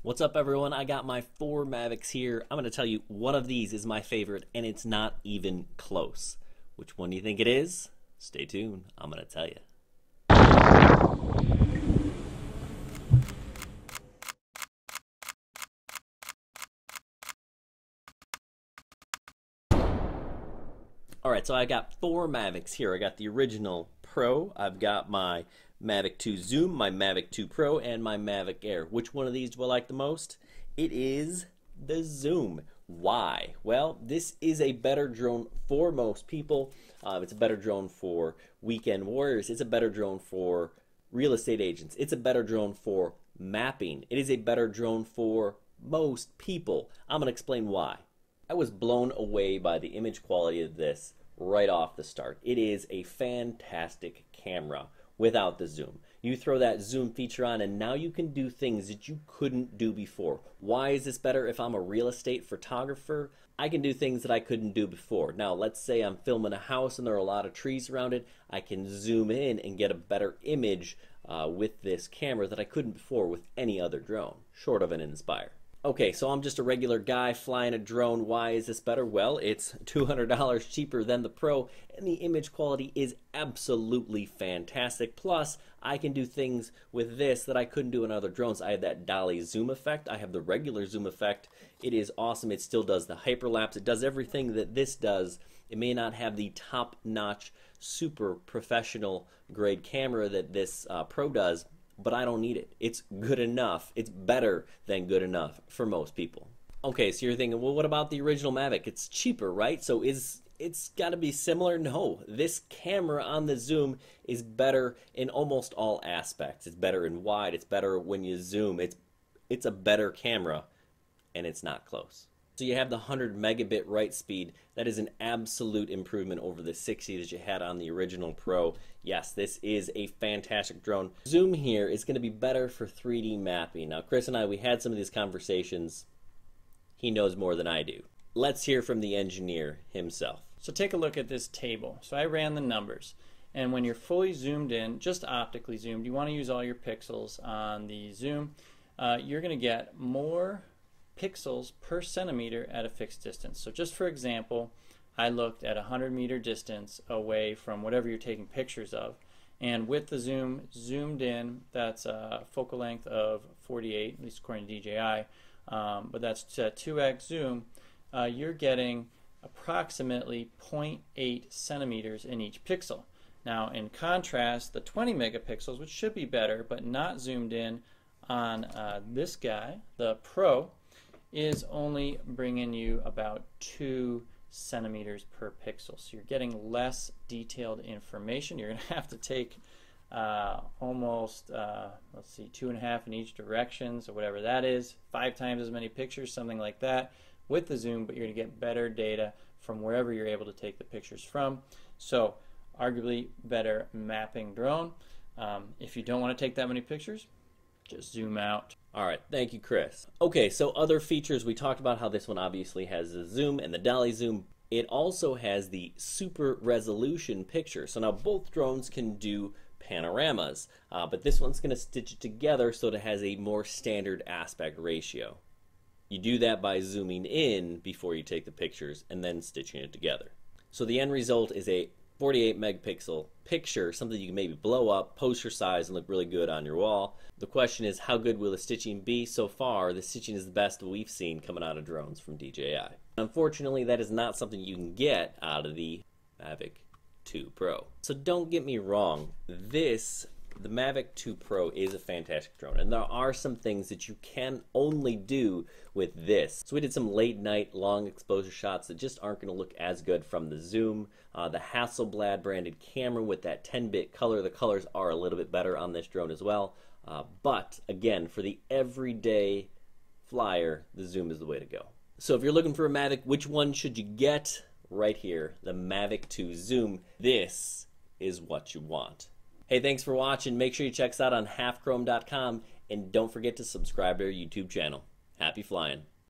What's up, everyone? I got my 4 Mavics here. I'm going to tell you one of these is my favorite, and it's not even close. Which one do you think it is? Stay tuned. I'm going to tell you. Alright, so I got 4 Mavics here. I got the original Pro, I've got my Mavic 2 Zoom, my Mavic 2 Pro, and my Mavic Air. Which one of these do I like the most? It is the Zoom. Why? Well, this is a better drone for most people. It's a better drone for weekend warriors. It's a better drone for real estate agents. It's a better drone for mapping. It is a better drone for most people. I'm going to explain why. I was blown away by the image quality of this right off the start. It is a fantastic camera without the zoom. You throw that zoom feature on and now you can do things that you couldn't do before. Why is this better? If I'm a real estate photographer, I can do things that I couldn't do before. Now let's say I'm filming a house and there are a lot of trees around it. I can zoom in and get a better image with this camera that I couldn't before with any other drone, short of an Inspire. Okay, so I'm just a regular guy flying a drone. Why is this better? Well, it's $200 cheaper than the Pro, and the image quality is absolutely fantastic. Plus, I can do things with this that I couldn't do in other drones. I have that dolly zoom effect. I have the regular zoom effect. It is awesome. It still does the hyperlapse. It does everything that this does. It may not have the top-notch, super professional grade camera that this Pro does, but I don't need it. It's good enough. It's better than good enough for most people. Okay, so you're thinking, well, what about the original Mavic? It's cheaper, right? So it's got to be similar? No. This camera on the zoom is better in almost all aspects. It's better in wide. It's better when you zoom. It's a better camera, and it's not close. So you have the 100 megabit write speed. That is an absolute improvement over the 60 that you had on the original Pro. Yes, this is a fantastic drone. Zoom here is going to be better for 3D mapping. Now, Chris and I, we had some of these conversations. He knows more than I do. Let's hear from the engineer himself. So take a look at this table. So I ran the numbers. And when you're fully zoomed in, just optically zoomed, you want to use all your pixels on the zoom. You're going to get more pixels per centimeter at a fixed distance. So just for example, I looked at a 100-meter distance away from whatever you're taking pictures of, and with the zoom zoomed in, that's a focal length of 48, at least according to DJI, but that's a 2x zoom. You're getting approximately 0.8 centimeters in each pixel. Now in contrast, the 20 megapixels, which should be better but not zoomed in on this guy, the Pro, is only bringing you about 2 centimeters per pixel. So you're getting less detailed information. You're going to have to take almost, let's see, 2.5 in each direction, so whatever that is, 5 times as many pictures, something like that, with the zoom, but you're going to get better data from wherever you're able to take the pictures from. So arguably better mapping drone. If you don't want to take that many pictures, just zoom out. Alright, thank you, Chris. Okay, so other features, we talked about how this one obviously has the zoom and the dolly zoom. It also has the super resolution picture. So now both drones can do panoramas, but this one's going to stitch it together so that it has a more standard aspect ratio. You do that by zooming in before you take the pictures and then stitching it together. So the end result is a 48 megapixel picture, something you can maybe blow up, poster size, and look really good on your wall. The question is, how good will the stitching be? So far, the stitching is the best we've seen coming out of drones from DJI. Unfortunately, that is not something you can get out of the Mavic 2 Pro. So don't get me wrong, the Mavic 2 Pro is a fantastic drone, and there are some things that you can only do with this. So we did some late night long exposure shots that just aren't going to look as good from the zoom. The Hasselblad branded camera with that 10-bit color, the colors are a little bit better on this drone as well. But again, for the everyday flyer, the zoom is the way to go. So if you're looking for a Mavic, which one should you get? Right here, the Mavic 2 Zoom. This is what you want. Hey, thanks for watching. Make sure you check us out on halfchrome.com, and don't forget to subscribe to our YouTube channel. Happy flying.